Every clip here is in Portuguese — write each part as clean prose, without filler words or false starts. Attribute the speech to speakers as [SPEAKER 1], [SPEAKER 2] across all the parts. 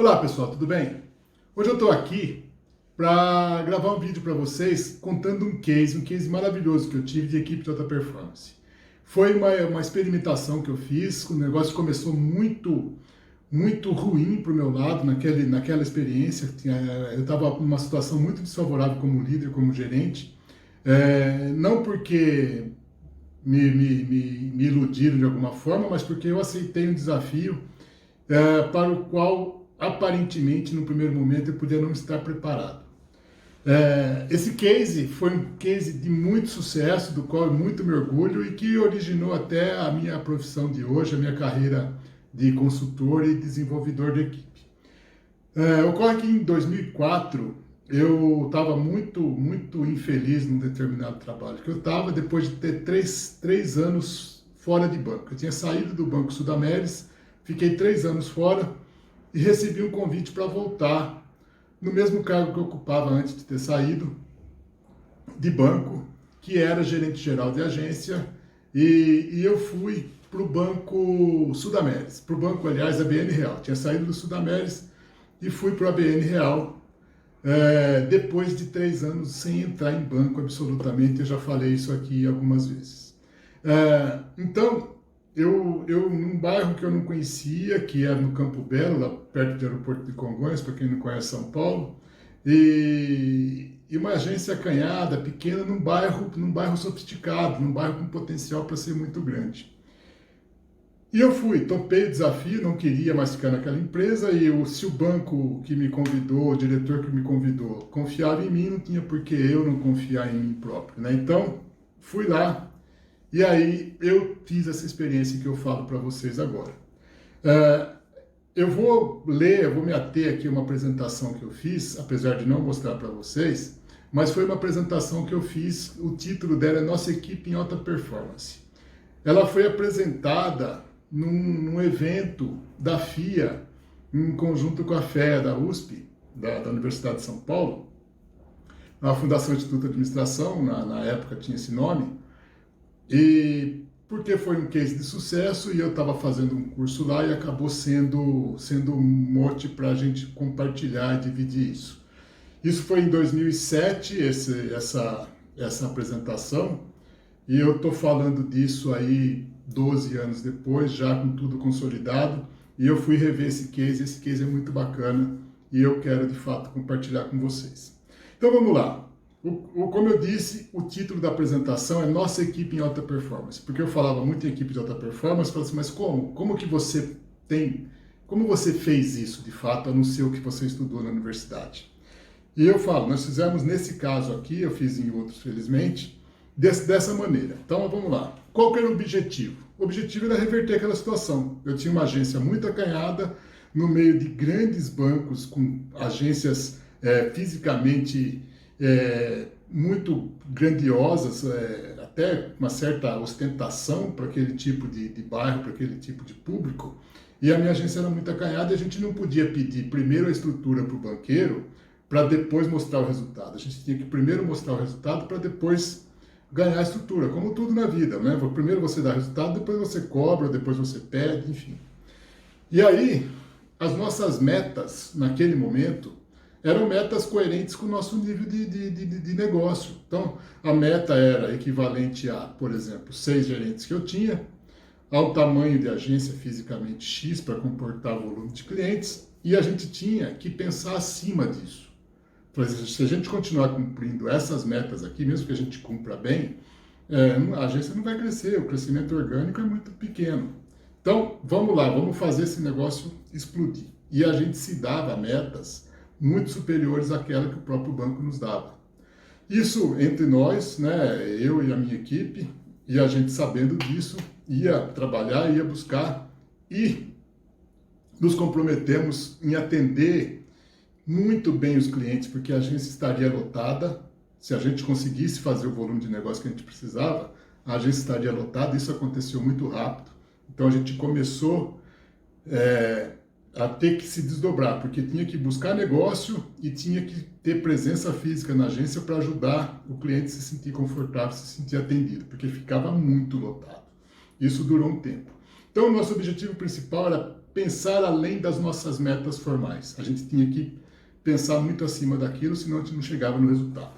[SPEAKER 1] Olá pessoal, tudo bem? Hoje eu estou aqui para gravar um vídeo para vocês contando um case maravilhoso que eu tive de equipe de alta performance. Foi uma experimentação que eu fiz, o negócio começou muito ruim para o meu lado naquela experiência. Eu estava numa situação muito desfavorável como líder, como gerente, não porque me iludiram de alguma forma, mas porque eu aceitei um desafio para o qual aparentemente no primeiro momento eu podia não estar preparado. Esse case foi um case de muito sucesso, do qual eu muito me orgulho e que originou até a minha profissão de hoje, a minha carreira de consultor e desenvolvedor de equipe. Ocorre que em 2004 eu estava muito infeliz num determinado trabalho que eu estava, depois de ter três anos fora de banco. Eu tinha saído do Banco Sudameris, fiquei 3 anos fora e recebi um convite para voltar no mesmo cargo que eu ocupava antes de ter saído de banco, que era gerente-geral de agência, e eu fui para o Banco Sudameris, para o banco, aliás, ABN Real. Tinha saído do Sudameris e fui para o ABN Real, depois de 3 anos sem entrar em banco absolutamente. Eu já falei isso aqui algumas vezes. Então, eu num bairro que eu não conhecia, que era no Campo Belo, lá perto do aeroporto de Congonhas, para quem não conhece São Paulo, e uma agência acanhada, pequena, num bairro sofisticado, num bairro com potencial para ser muito grande. E eu topei o desafio, não queria mais ficar naquela empresa, e se o banco que me convidou, o diretor que me convidou, confiava em mim, não tinha por que eu não confiar em mim próprio, né? Então, fui lá, e aí eu fiz essa experiência que eu falo para vocês agora. Eu vou me ater aqui a uma apresentação que eu fiz, apesar de não mostrar para vocês, mas foi uma apresentação que eu fiz, o título dela é Nossa Equipe em Alta Performance. Ela foi apresentada num evento da FIA, em conjunto com a FEA da USP, da Universidade de São Paulo, na Fundação Instituto de Administração, na época tinha esse nome, e porque foi um case de sucesso e eu estava fazendo um curso lá e acabou sendo um mote para a gente compartilhar e dividir isso. Isso foi em 2007, essa apresentação, e eu estou falando disso aí 12 anos depois, já com tudo consolidado, e eu fui rever esse case é muito bacana e eu quero de fato compartilhar com vocês. Então vamos lá. Como eu disse, o título da apresentação é Nossa Equipe em Alta Performance, porque eu falava muito em equipe de alta performance, eu falava assim, mas como? Como você fez isso de fato, a não ser o que você estudou na universidade? E eu falo, nós fizemos nesse caso aqui, eu fiz em outros felizmente, dessa maneira. Então vamos lá. Qual que era o objetivo? O objetivo era reverter aquela situação. Eu tinha uma agência muito acanhada, no meio de grandes bancos, com agências fisicamente muito grandiosas, até uma certa ostentação para aquele tipo de bairro, para aquele tipo de público, e a minha agência era muito acanhada e a gente não podia pedir primeiro a estrutura para o banqueiro para depois mostrar o resultado. A gente tinha que primeiro mostrar o resultado para depois ganhar a estrutura, como tudo na vida, né? Primeiro você dá resultado, depois você cobra, depois você pede, enfim. E aí, as nossas metas naquele momento eram metas coerentes com o nosso nível de negócio. Então, a meta era equivalente a, por exemplo, 6 gerentes que eu tinha, ao tamanho de agência fisicamente X para comportar o volume de clientes, e a gente tinha que pensar acima disso. Se a gente continuar cumprindo essas metas aqui, mesmo que a gente cumpra bem, a agência não vai crescer, o crescimento orgânico é muito pequeno. Então, vamos lá, vamos fazer esse negócio explodir. E a gente se dava metas muito superiores àquela que o próprio banco nos dava. Isso entre nós, né, eu e a minha equipe, e a gente sabendo disso, ia trabalhar, ia buscar, e nos comprometemos em atender muito bem os clientes, porque a agência estaria lotada. Se a gente conseguisse fazer o volume de negócio que a gente precisava, a agência estaria lotada. Isso aconteceu muito rápido. Então a gente começou a ter que se desdobrar, porque tinha que buscar negócio e tinha que ter presença física na agência para ajudar o cliente a se sentir confortável, se sentir atendido, porque ficava muito lotado. Isso durou um tempo. Então o nosso objetivo principal era pensar além das nossas metas formais. A gente tinha que pensar muito acima daquilo, senão a gente não chegava no resultado.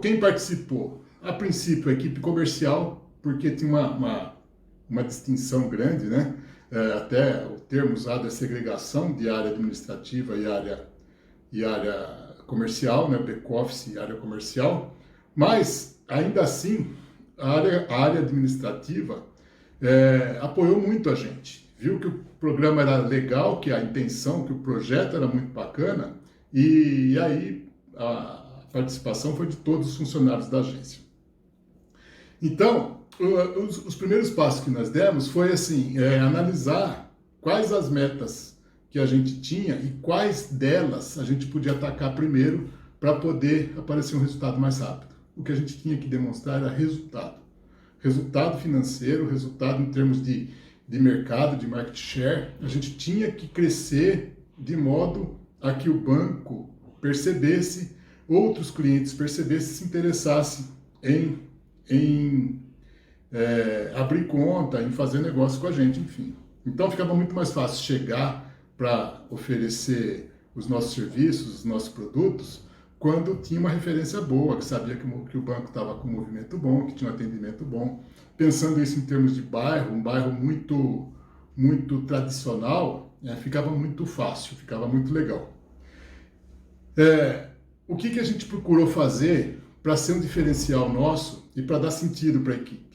[SPEAKER 1] Quem participou? A princípio, a equipe comercial, porque tinha uma distinção grande, né? Até o termo usado é segregação de área administrativa e área comercial, né? Back-office e área comercial. Mas, ainda assim, a área administrativa apoiou muito a gente. Viu que o programa era legal, que a intenção, que o projeto era muito bacana, e aí a participação foi de todos os funcionários da agência. Então, os primeiros passos que nós demos foi assim, analisar quais as metas que a gente tinha e quais delas a gente podia atacar primeiro para poder aparecer um resultado mais rápido. O que a gente tinha que demonstrar era resultado. Resultado financeiro, resultado em termos de mercado, de market share. A gente tinha que crescer de modo a que o banco percebesse, outros clientes percebessem, se interessassem em abrir conta, em fazer negócio com a gente, enfim. Então ficava muito mais fácil chegar para oferecer os nossos serviços, os nossos produtos, quando tinha uma referência boa, que sabia que o banco estava com um movimento bom, que tinha um atendimento bom. Pensando isso em termos de bairro, um bairro muito, muito tradicional, ficava muito fácil, ficava muito legal. O que a gente procurou fazer para ser um diferencial nosso e para dar sentido para a equipe?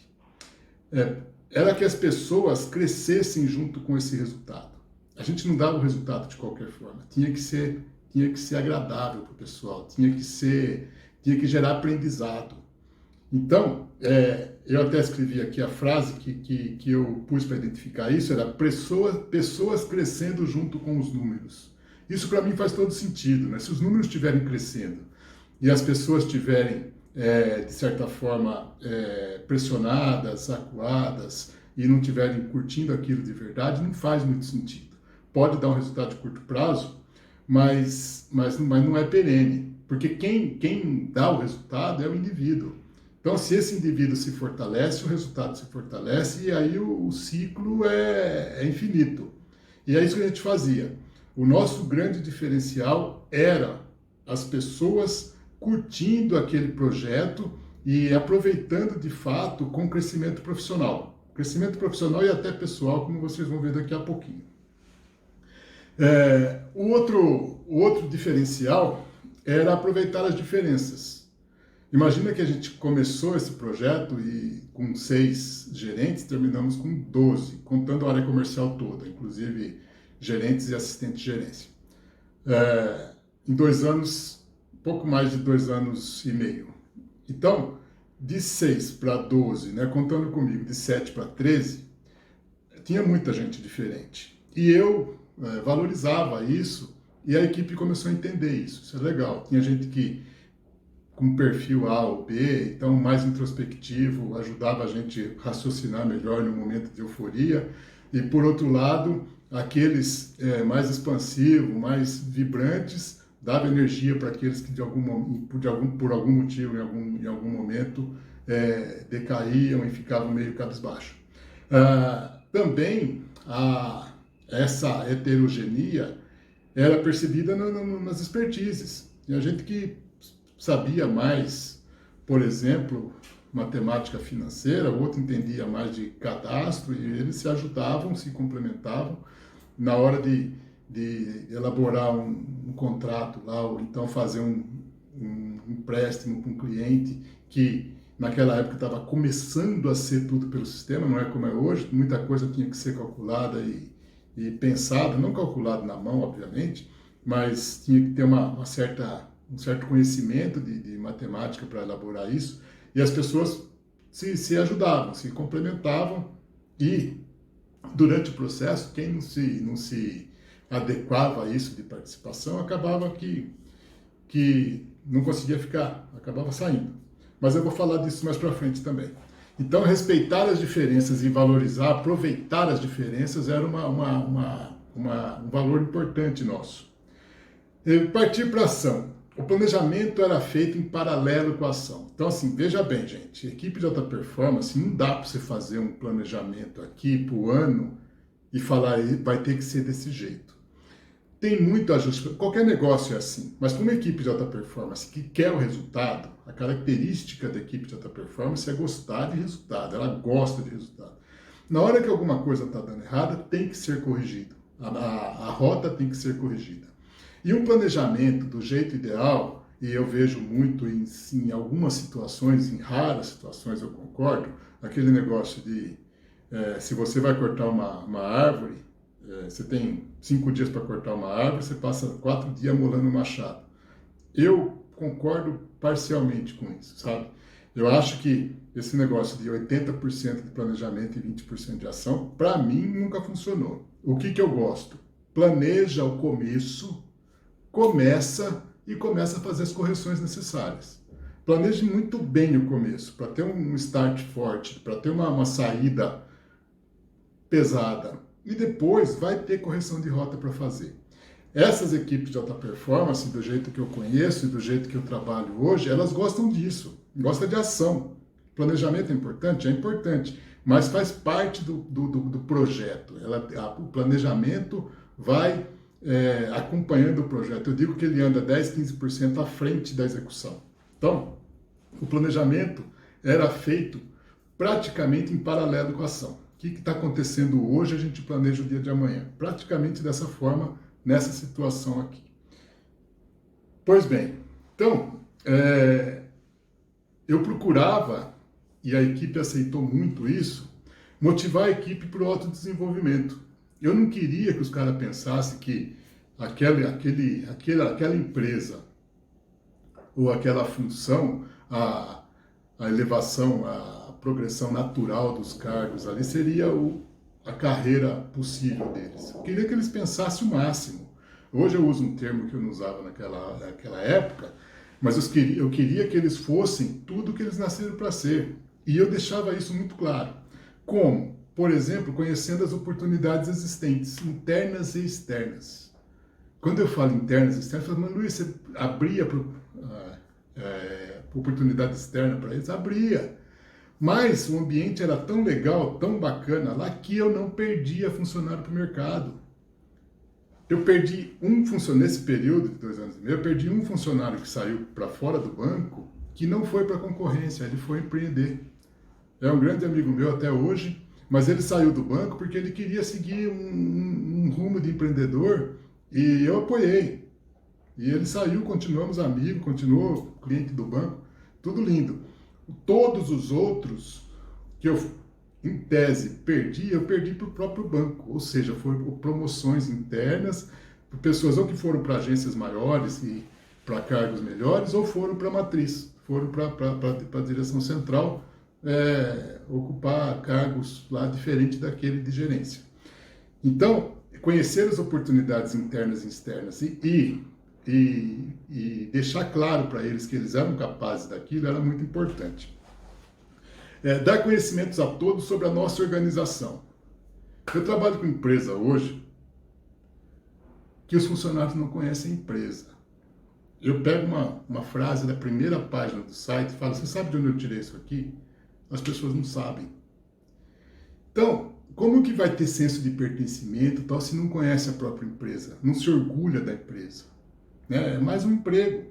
[SPEAKER 1] Era que as pessoas crescessem junto com esse resultado. A gente não dava o resultado de qualquer forma, tinha que ser agradável para o pessoal, tinha que gerar aprendizado. Então, eu até escrevi aqui a frase que eu pus para identificar isso, era pessoas crescendo junto com os números. Isso para mim faz todo sentido, né? Se os números estiverem crescendo e as pessoas estiverem, de certa forma, pressionadas, acuadas e não estiverem curtindo aquilo de verdade, não faz muito sentido. Pode dar um resultado de curto prazo, mas não é perene, porque quem dá o resultado é o indivíduo. Então, se esse indivíduo se fortalece, o resultado se fortalece e aí o ciclo é infinito. E é isso que a gente fazia. O nosso grande diferencial era as pessoas curtindo aquele projeto e aproveitando de fato com o crescimento profissional. Crescimento profissional e até pessoal, como vocês vão ver daqui a pouquinho. O outro diferencial era aproveitar as diferenças. Imagina que a gente começou esse projeto e com 6 gerentes, terminamos com 12, contando a área comercial toda, inclusive gerentes e assistentes de gerência. Em 2 anos, pouco mais de 2 anos e meio. Então, de 6 para 12, né, contando comigo, de 7 para 13, tinha muita gente diferente. E eu valorizava isso e a equipe começou a entender isso. Isso é legal. Tinha gente que com perfil A ou B, então mais introspectivo, ajudava a gente a raciocinar melhor no momento de euforia. E, por outro lado, aqueles mais expansivos, mais vibrantes, dava energia para aqueles que por algum motivo, em algum momento, decaíam e ficavam meio cabisbaixo. Também essa heterogeneia era percebida nas expertises. Tinha gente que sabia mais, por exemplo, matemática financeira, o outro entendia mais de cadastro, e eles se ajudavam, se complementavam na hora de elaborar um contrato lá, ou então fazer um empréstimo para um cliente que naquela época estava começando a ser tudo pelo sistema, não é como é hoje, muita coisa tinha que ser calculada e pensada, não calculada na mão, obviamente, mas tinha que ter um certo conhecimento de matemática para elaborar isso, e as pessoas se ajudavam, se complementavam, e durante o processo, quem não se adequava a isso de participação, acabava que não conseguia ficar, acabava saindo. Mas eu vou falar disso mais para frente também. Então, respeitar as diferenças e valorizar, aproveitar as diferenças era um valor importante nosso. Partir para a ação. O planejamento era feito em paralelo com a ação. Então, assim, veja bem, gente, equipe de alta performance, não dá para você fazer um planejamento aqui para o ano e falar, vai ter que ser desse jeito. Tem muito ajuste, qualquer negócio é assim, mas para uma equipe de alta performance que quer o resultado, a característica da equipe de alta performance é gostar de resultado, ela gosta de resultado. Na hora que alguma coisa está dando errada, tem que ser corrigido, a rota tem que ser corrigida. E um planejamento do jeito ideal, e eu vejo muito em algumas situações, em raras situações eu concordo, aquele negócio de se você vai cortar uma árvore, você tem 5 dias para cortar uma árvore, você passa 4 dias molando o machado. Eu concordo parcialmente com isso, sabe? Eu acho que esse negócio de 80% de planejamento e 20% de ação, para mim, nunca funcionou. O que eu gosto? Planeja o começo, começa a fazer as correções necessárias. Planeje muito bem o começo, para ter um start forte, para ter uma saída pesada. E depois vai ter correção de rota para fazer. Essas equipes de alta performance, do jeito que eu conheço e do jeito que eu trabalho hoje, elas gostam disso, gostam de ação. Planejamento é importante, mas faz parte do projeto. O planejamento vai acompanhando o projeto. Eu digo que ele anda 10, 15% à frente da execução. Então, o planejamento era feito praticamente em paralelo com a ação. O que está acontecendo hoje, a gente planeja o dia de amanhã. Praticamente dessa forma, nessa situação aqui. Pois bem, então, eu procurava, e a equipe aceitou muito isso, motivar a equipe para o autodesenvolvimento. Eu não queria que os caras pensassem que aquela empresa ou aquela função, a elevação, a progressão natural dos cargos ali seria a carreira possível deles. Eu queria que eles pensassem o máximo. Hoje eu uso um termo que eu não usava naquela época, mas eu queria que eles fossem tudo que eles nasceram para ser. E eu deixava isso muito claro. Como? Por exemplo, conhecendo as oportunidades existentes, internas e externas. Quando eu falo internas e externas, eu falo, mas Luiz, você abria oportunidade externa para eles? Abria. Mas o ambiente era tão legal, tão bacana lá, que eu não perdia funcionário para o mercado. Eu perdi um funcionário, nesse período de 2 anos e meio, eu perdi um funcionário que saiu para fora do banco, que não foi para a concorrência, ele foi empreender. É um grande amigo meu até hoje, mas ele saiu do banco porque ele queria seguir um rumo de empreendedor e eu apoiei. E ele saiu, continuamos amigos, continuou cliente do banco, tudo lindo. Todos os outros que eu, em tese, perdi, eu perdi para o próprio banco. Ou seja, foram promoções internas, por pessoas ou que foram para agências maiores e para cargos melhores, ou foram para a matriz, foram para a direção central, ocupar cargos lá diferentes daquele de gerência. Então, conhecer as oportunidades internas e externas e deixar claro para eles que eles eram capazes daquilo era muito importante. Dar conhecimentos a todos sobre a nossa organização. Eu trabalho com empresa hoje que os funcionários não conhecem a empresa. Eu pego uma frase da primeira página do site e falo, você sabe de onde eu tirei isso aqui? As pessoas não sabem. Então, como que vai ter senso de pertencimento tal, se não conhece a própria empresa, não se orgulha da empresa? É mais um emprego.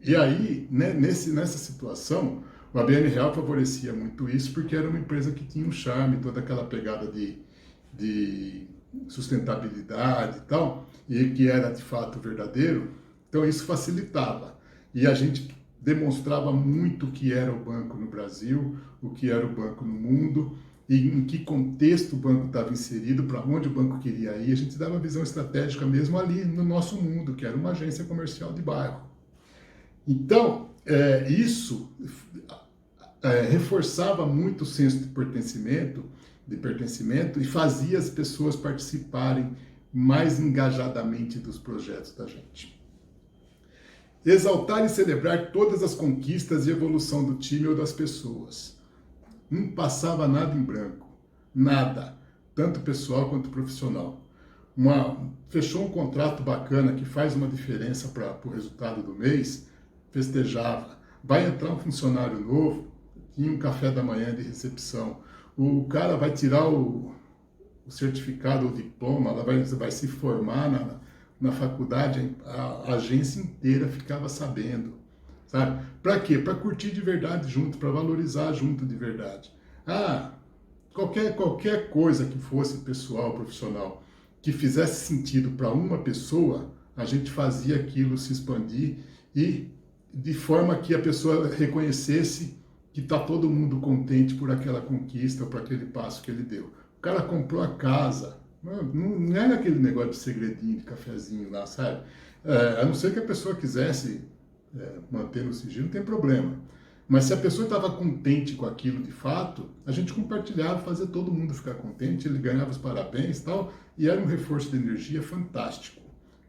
[SPEAKER 1] E aí, né, nessa situação, o ABN Real favorecia muito isso, porque era uma empresa que tinha um charme, toda aquela pegada de sustentabilidade e tal, e que era de fato verdadeiro. Então isso facilitava. E a gente demonstrava muito o que era o banco no Brasil, o que era o banco no mundo, e em que contexto o banco estava inserido, para onde o banco queria ir. A gente dava visão estratégica mesmo ali no nosso mundo, que era uma agência comercial de bairro. Então, isso reforçava muito o senso de pertencimento e fazia as pessoas participarem mais engajadamente dos projetos da gente. Exaltar e celebrar todas as conquistas e evolução do time ou das pessoas. Não passava nada em branco, nada, tanto pessoal quanto profissional. Fechou um contrato bacana que faz uma diferença para o resultado do mês, festejava. Vai entrar um funcionário novo, tinha um café da manhã de recepção. O cara vai tirar o o certificado ou diploma, ela vai se formar na faculdade, a agência inteira ficava sabendo, sabe? Para quê? Para curtir de verdade junto, para valorizar junto de verdade. Ah, qualquer coisa que fosse pessoal, profissional, que fizesse sentido para uma pessoa, a gente fazia aquilo se expandir e de forma que a pessoa reconhecesse que está todo mundo contente por aquela conquista, por aquele passo que ele deu. O cara comprou a casa, não era aquele negócio de segredinho, de cafezinho lá, sabe? A não ser que a pessoa quisesse manter no sigilo, não tem problema. Mas se a pessoa estava contente com aquilo de fato, a gente compartilhava, fazia todo mundo ficar contente, ele ganhava os parabéns e tal, e era um reforço de energia fantástico.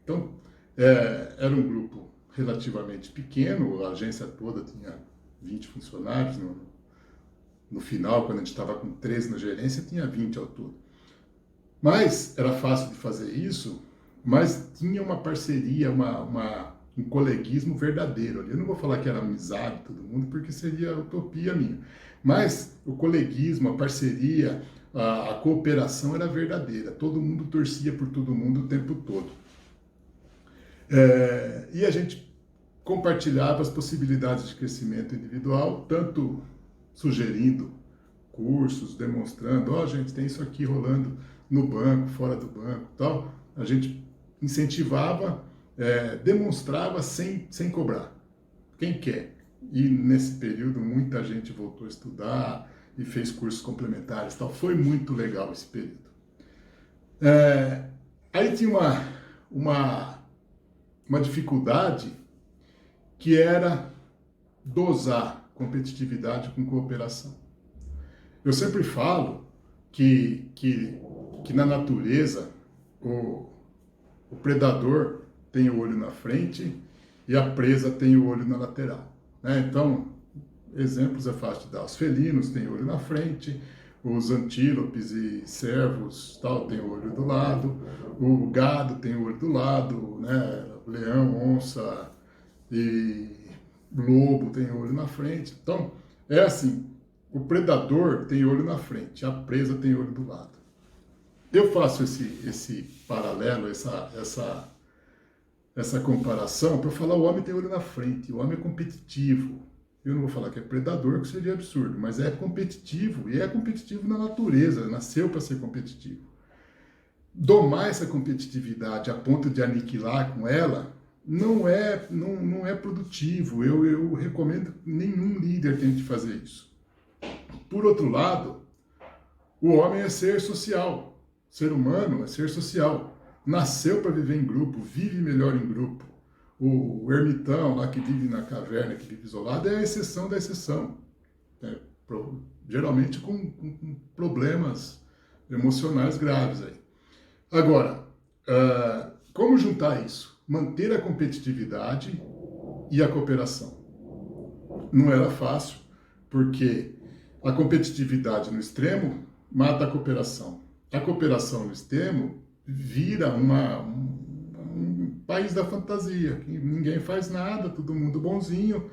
[SPEAKER 1] Então, era um grupo relativamente pequeno, a agência toda tinha 20 funcionários, no final, quando a gente estava com 13 na gerência, tinha 20 ao todo. Mas era fácil de fazer isso, mas tinha uma parceria, um coleguismo verdadeiro ali. Eu não vou falar que era amizade de todo mundo, porque seria utopia minha. Mas o coleguismo, a parceria, a cooperação era verdadeira. Todo mundo torcia por todo mundo o tempo todo. E a gente compartilhava as possibilidades de crescimento individual, tanto sugerindo cursos, demonstrando, gente, tem isso aqui rolando no banco, fora do banco, tal. A gente incentivava, demonstrava sem cobrar. Quem quer? E nesse período muita gente voltou a estudar e fez cursos complementares, tal. Foi muito legal esse período. Aí tinha uma dificuldade que era dosar competitividade com cooperação. Eu sempre falo que na natureza o predador tem o olho na frente e a presa tem o olho na lateral, né? Então, exemplos é fácil de dar. Os felinos têm o olho na frente, os antílopes e cervos tal têm o olho do lado, o gado tem o olho do lado, né? O leão, onça e lobo tem o olho na frente. Então, é assim, o predador tem olho na frente, a presa tem olho do lado. Eu faço esse paralelo, essa comparação para falar o homem tem olho na frente, o homem é competitivo. Eu não vou falar que é predador, que seria absurdo, mas é competitivo, e é competitivo na natureza, nasceu para ser competitivo. Domar essa competitividade a ponto de aniquilar com ela não é produtivo. Eu recomendo que nenhum líder tente fazer isso. Por outro lado, o homem é ser social. O ser humano é ser social. Nasceu para viver em grupo, vive melhor em grupo. O ermitão lá que vive na caverna, que vive isolado, é a exceção da exceção. Geralmente com problemas emocionais graves aí. Agora, como juntar isso? Manter a competitividade e a cooperação. Não era fácil, porque a competitividade no extremo mata a cooperação. A cooperação no extremo vira um país da fantasia, que ninguém faz nada, todo mundo bonzinho,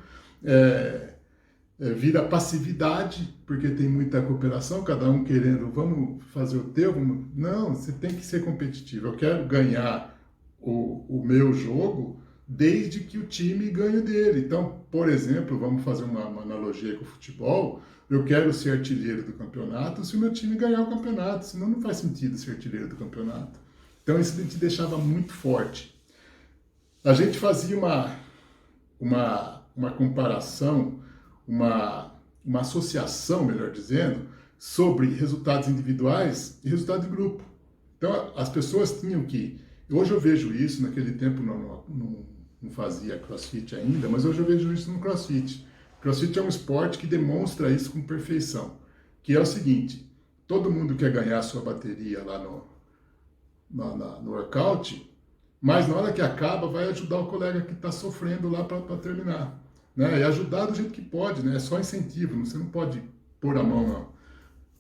[SPEAKER 1] vira passividade, porque tem muita cooperação, cada um querendo, vamos fazer o teu, não, você tem que ser competitivo. Eu quero ganhar o meu jogo desde que o time ganhe o dele. Então, por exemplo, vamos fazer uma analogia com o futebol, eu quero ser artilheiro do campeonato se o meu time ganhar o campeonato, senão não faz sentido ser artilheiro do campeonato. Então isso a gente deixava muito forte. A gente fazia uma comparação, uma associação, melhor dizendo, sobre resultados individuais e resultado de grupo. Então as pessoas tinham que... Hoje eu vejo isso, naquele tempo não fazia crossfit ainda, mas hoje eu vejo isso no crossfit. Crossfit é um esporte que demonstra isso com perfeição, que é o seguinte: todo mundo quer ganhar a sua bateria lá no workout, mas na hora que acaba vai ajudar o colega que está sofrendo lá para terminar, né? E ajudar do jeito que pode, né? É só incentivo, você não pode pôr a mão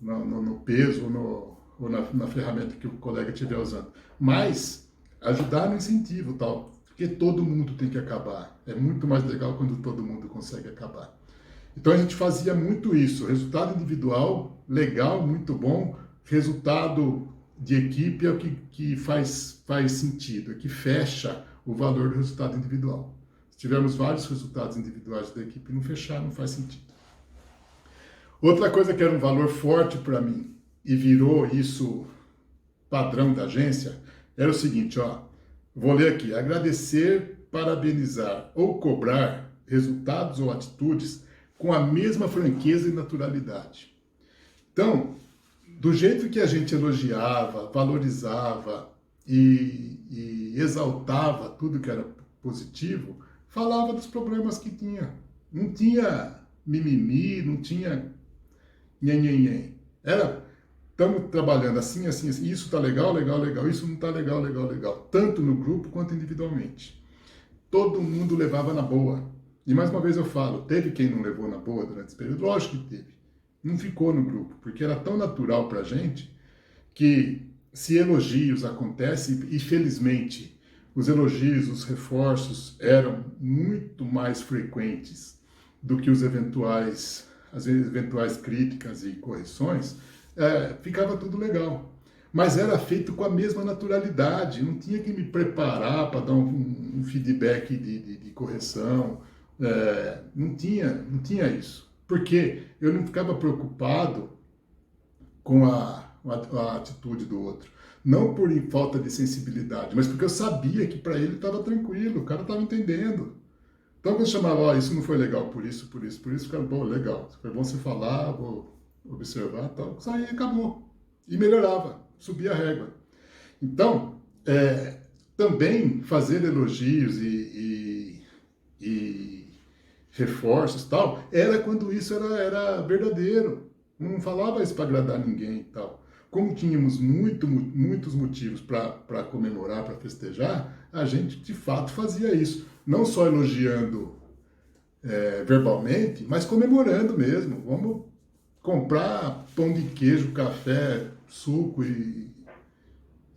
[SPEAKER 1] no peso ou na ferramenta que o colega estiver usando, mas ajudar no incentivo, tal. Porque todo mundo tem que acabar. É muito mais legal quando todo mundo consegue acabar. Então a gente fazia muito isso. Resultado individual, legal, muito bom. Resultado de equipe é o que faz sentido, é que fecha o valor do resultado individual. Se tivermos vários resultados individuais da equipe e não fechar, não faz sentido. Outra coisa que era um valor forte para mim e virou isso padrão da agência, era o seguinte, ó, vou ler aqui, agradecer, parabenizar ou cobrar resultados ou atitudes com a mesma franqueza e naturalidade. Então, do jeito que a gente elogiava, valorizava e exaltava tudo que era positivo, falava dos problemas que tinha. Não tinha mimimi, não tinha nhenhenhen. Era, estamos trabalhando assim, assim, assim, isso está legal, legal, legal, isso não está legal, legal, legal. Tanto no grupo quanto individualmente. Todo mundo levava na boa. E mais uma vez eu falo, teve quem não levou na boa durante esse período? Lógico que teve. Não ficou no grupo, porque era tão natural para a gente que se elogios acontecem, e felizmente os elogios, os reforços eram muito mais frequentes do que as eventuais críticas e correções, ficava tudo legal. Mas era feito com a mesma naturalidade, não tinha que me preparar para dar um feedback de correção, não tinha isso. Porque eu não ficava preocupado com a atitude do outro. Não por falta de sensibilidade, mas porque eu sabia que para ele estava tranquilo, o cara estava entendendo. Então quando eu chamava, ó, isso não foi legal por isso, por isso, por isso, ficava, bom, legal. Foi bom você falar, vou observar, tal. Isso aí acabou. E melhorava, subia a régua. Então, também fazer elogios e reforços e tal, era quando isso era verdadeiro. Não falava isso para agradar ninguém e tal. Como tínhamos muitos motivos para comemorar, para festejar, a gente de fato fazia isso. Não só elogiando verbalmente, mas comemorando mesmo. Vamos comprar pão de queijo, café, suco e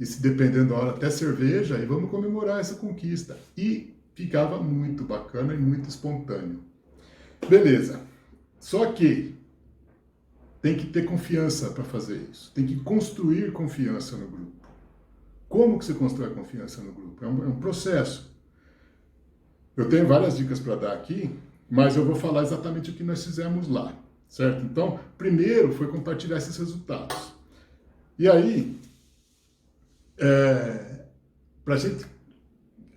[SPEAKER 1] se dependendo da hora, até cerveja, e vamos comemorar essa conquista. E ficava muito bacana e muito espontâneo. Beleza. Só que tem que ter confiança para fazer isso. Tem que construir confiança no grupo. Como que você constrói confiança no grupo? É um processo. Eu tenho várias dicas para dar aqui, mas eu vou falar exatamente o que nós fizemos lá, certo? Então, primeiro foi compartilhar esses resultados. E aí, para a gente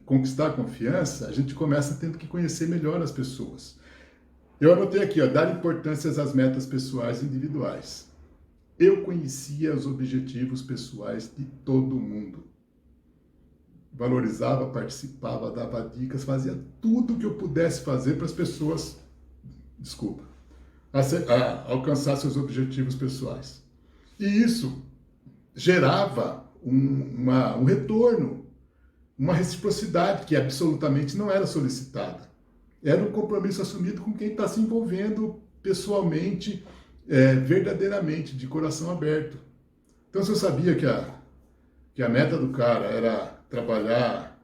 [SPEAKER 1] conquistar a confiança, a gente começa tendo que conhecer melhor as pessoas. Eu anotei aqui, ó, dar importância às metas pessoais e individuais. Eu conhecia os objetivos pessoais de todo mundo. Valorizava, participava, dava dicas, fazia tudo o que eu pudesse fazer para as pessoas, alcançar seus objetivos pessoais. E isso gerava um retorno, uma reciprocidade que absolutamente não era solicitada. Era um compromisso assumido com quem está se envolvendo pessoalmente, verdadeiramente, de coração aberto. Então, se eu sabia que a meta do cara era trabalhar,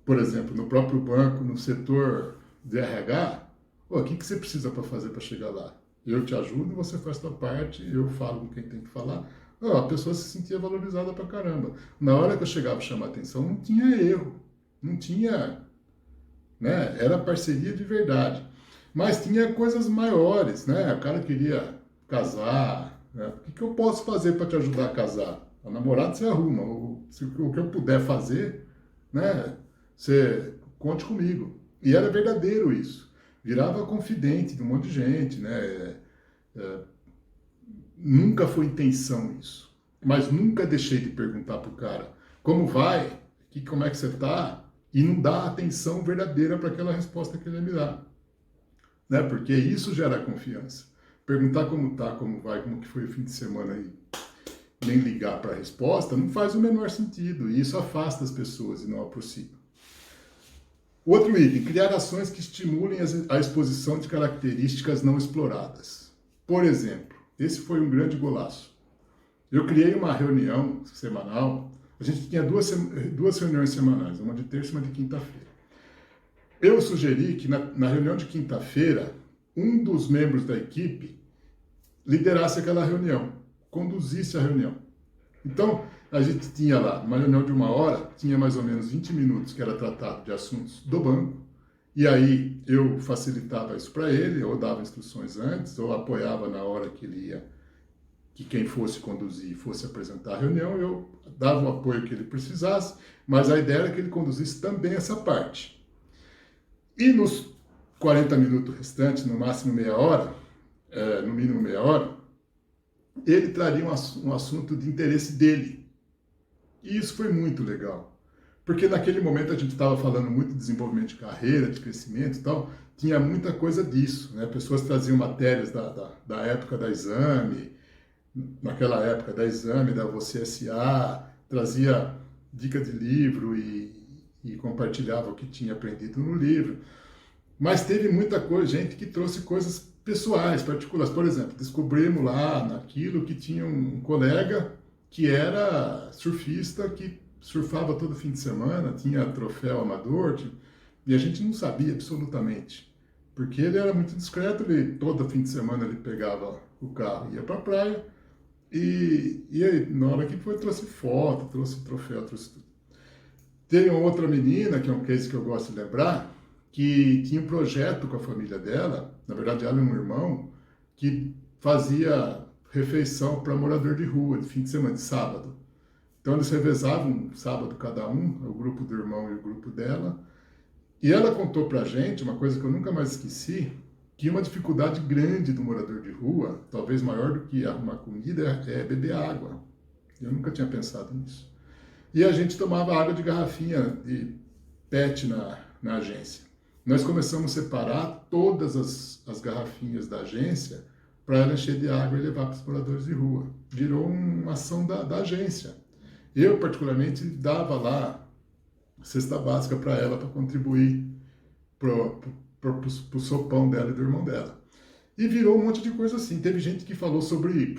[SPEAKER 1] por exemplo, no próprio banco, no setor de RH, o que você precisa para fazer para chegar lá? Eu te ajudo, você faz a sua parte, eu falo com quem tem que falar. A pessoa se sentia valorizada pra caramba. Na hora que eu chegava a chamar atenção, não tinha erro, não tinha... né? Era parceria de verdade. Mas tinha coisas maiores, né? O cara queria casar, né? O que eu posso fazer para te ajudar a casar? O namorado você arruma, o que eu puder fazer, né? Você conte comigo. E era verdadeiro isso. Virava confidente de um monte de gente, né? Nunca foi intenção isso. Mas nunca deixei de perguntar pro cara, como vai? Como é que você tá? E não dar atenção verdadeira para aquela resposta que ele me dá. Né? Porque isso gera confiança. Perguntar como tá, como vai, como que foi o fim de semana aí, nem ligar para a resposta, não faz o menor sentido. E isso afasta as pessoas e não aproxima. Outro item, criar ações que estimulem a exposição de características não exploradas. Por exemplo, esse foi um grande golaço. Eu criei uma reunião semanal. A gente tinha duas reuniões semanais, uma de terça e uma de quinta-feira. Eu sugeri que na reunião de quinta-feira, um dos membros da equipe liderasse aquela reunião, conduzisse a reunião. Então, a gente tinha lá, uma reunião de 1 hora, tinha mais ou menos 20 minutos que era tratado de assuntos do banco, e aí eu facilitava isso para ele, ou dava instruções antes, ou apoiava na hora que ele ia, que quem fosse conduzir fosse apresentar a reunião, eu dava o apoio que ele precisasse, mas a ideia era que ele conduzisse também essa parte. E nos 40 minutos restantes, no máximo meia hora, no mínimo meia hora, ele traria um assunto de interesse dele. E isso foi muito legal. Porque naquele momento a gente estava falando muito de desenvolvimento de carreira, de crescimento e tal, tinha muita coisa disso, né? Pessoas traziam matérias da época da Exame, naquela época da Exame, da Você S.A., trazia dica de livro e compartilhava o que tinha aprendido no livro. Mas teve muita coisa, gente que trouxe coisas pessoais, particulares. Por exemplo, descobrimos lá naquilo que tinha um colega que era surfista, que surfava todo fim de semana, tinha troféu amador, e a gente não sabia absolutamente. Porque ele era muito discreto, ele, todo fim de semana ele pegava o carro e ia para a praia, e aí, na hora que foi, trouxe foto, trouxe troféu, trouxe tudo. Tem outra menina, que é um case que eu gosto de lembrar, que tinha um projeto com a família dela, na verdade ela e um irmão, que fazia refeição para morador de rua, de fim de semana, de sábado. Então eles revezavam um sábado cada um, o grupo do irmão e o grupo dela. E ela contou pra gente, uma coisa que eu nunca mais esqueci, que uma dificuldade grande do morador de rua, talvez maior do que arrumar comida, é beber água. Eu nunca tinha pensado nisso. E a gente tomava água de garrafinha de PET na agência. Nós começamos a separar todas as garrafinhas da agência para ela encher de água e levar para os moradores de rua. Virou uma ação da agência. Eu, particularmente, dava lá cesta básica para ela, para contribuir para o sopão dela e do irmão dela. E virou um monte de coisa assim. Teve gente que falou sobre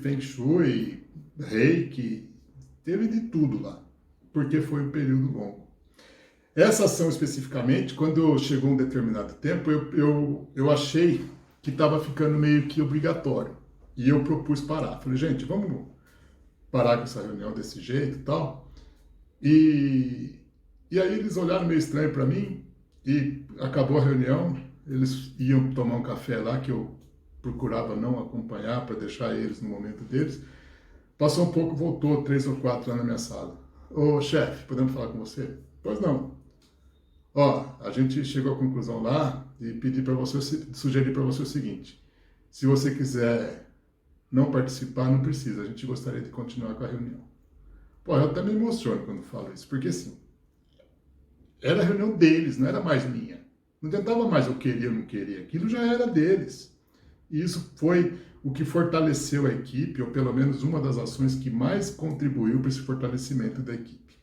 [SPEAKER 1] Feng Shui, Reiki, teve de tudo lá, porque foi um período longo. Essa ação especificamente, quando chegou um determinado tempo, eu achei que estava ficando meio que obrigatório. E eu propus parar. Falei, gente, vamos parar com essa reunião desse jeito e tal. E aí eles olharam meio estranho para mim e acabou a reunião. Eles iam tomar um café lá, que eu procurava não acompanhar para deixar eles no momento deles. Passou um pouco, voltou 3 ou 4 lá na minha sala. Ô, chefe, podemos falar com você? Pois não. Ó, a gente chegou à conclusão lá e pedi para você, sugerir para você o seguinte: se você quiser não participar, não precisa, a gente gostaria de continuar com a reunião. Pô, eu até me emociono quando falo isso, porque assim, era a reunião deles, não era mais minha. Não tentava mais eu queria ou não queria, aquilo já era deles. E isso foi o que fortaleceu a equipe, ou pelo menos uma das ações que mais contribuiu para esse fortalecimento da equipe.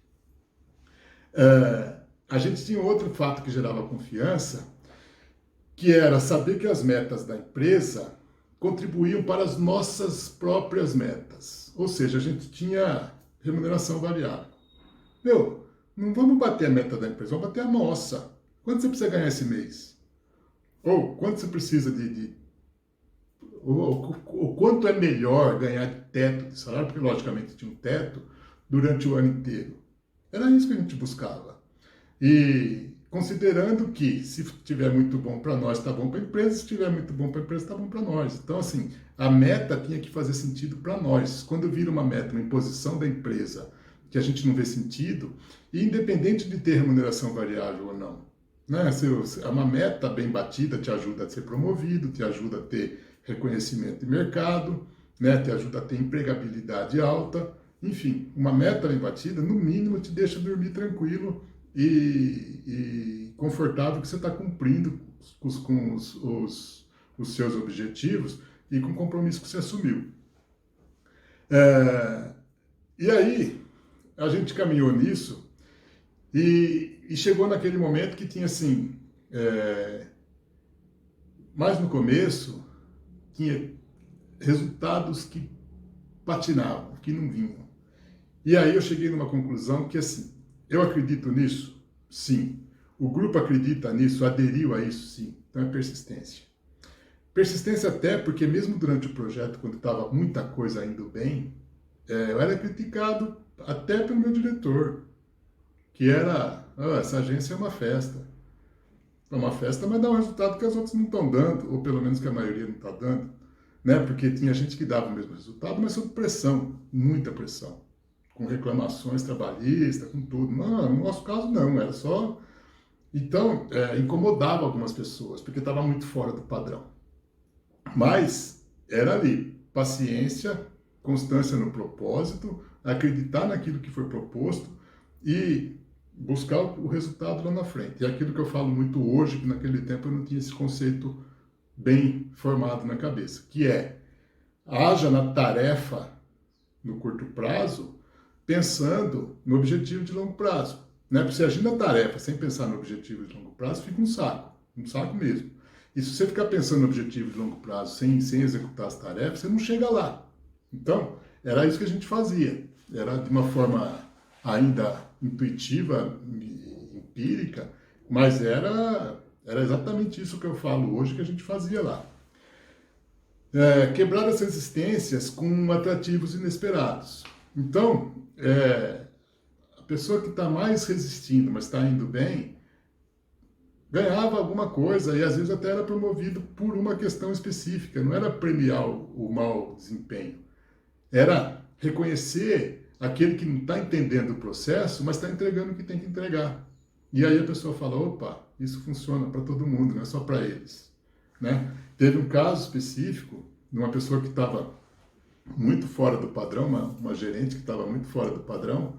[SPEAKER 1] A gente tinha outro fato que gerava confiança, que era saber que as metas da empresa contribuíam para as nossas próprias metas. Ou seja, a gente tinha remuneração variável. Não vamos bater a meta da empresa, vamos bater a nossa. Quanto você precisa ganhar esse mês? Ou quanto você precisa ou quanto é melhor ganhar de teto de salário, porque logicamente tinha um teto durante o ano inteiro. Era isso que a gente buscava. E considerando que se estiver muito bom para nós, está bom para a empresa, se estiver muito bom para a empresa, está bom para nós. Então, assim, a meta tinha que fazer sentido para nós. Quando vira uma meta, uma imposição da empresa, que a gente não vê sentido, e independente de ter remuneração variável ou não, né? Uma meta bem batida te ajuda a ser promovido, te ajuda a ter reconhecimento de mercado, né? Te ajuda a ter empregabilidade alta. Enfim, uma meta bem batida, no mínimo, te deixa dormir tranquilo e confortável que você está cumprindo com os seus objetivos e com o compromisso que você assumiu. E aí, a gente caminhou nisso e chegou naquele momento que tinha assim, mais no começo, tinha resultados que patinavam, que não vinham. E aí eu cheguei numa conclusão que assim, eu acredito nisso? Sim. O grupo acredita nisso, aderiu a isso? Sim. Então é persistência. Persistência até porque mesmo durante o projeto, quando estava muita coisa indo bem, eu era criticado até pelo meu diretor, que era, essa agência é uma festa. É uma festa, mas dá um resultado que as outras não estão dando, ou pelo menos que a maioria não está dando, né? Porque tinha gente que dava o mesmo resultado, mas sob pressão, muita pressão, com reclamações trabalhistas, com tudo. Não, no nosso caso não, era só... Então, incomodava algumas pessoas, porque estava muito fora do padrão. Mas era ali, paciência, constância no propósito, acreditar naquilo que foi proposto e buscar o resultado lá na frente. E é aquilo que eu falo muito hoje, que naquele tempo eu não tinha esse conceito bem formado na cabeça, que é, haja na tarefa no curto prazo, pensando no objetivo de longo prazo. Né? Porque se agir na tarefa sem pensar no objetivo de longo prazo, fica um saco mesmo. E se você ficar pensando no objetivo de longo prazo sem executar as tarefas, você não chega lá. Então, era isso que a gente fazia. Era de uma forma ainda intuitiva, empírica, mas era exatamente isso que eu falo hoje que a gente fazia lá. Quebrar as resistências com atrativos inesperados. Então, a pessoa que está mais resistindo, mas está indo bem, ganhava alguma coisa e às vezes até era promovido por uma questão específica. Não era premiar o mau desempenho, era reconhecer aquele que não está entendendo o processo, mas está entregando o que tem que entregar. E aí a pessoa fala, opa, isso funciona para todo mundo, não é só para eles. Né? Teve um caso específico de uma pessoa que estava muito fora do padrão, uma gerente que estava muito fora do padrão,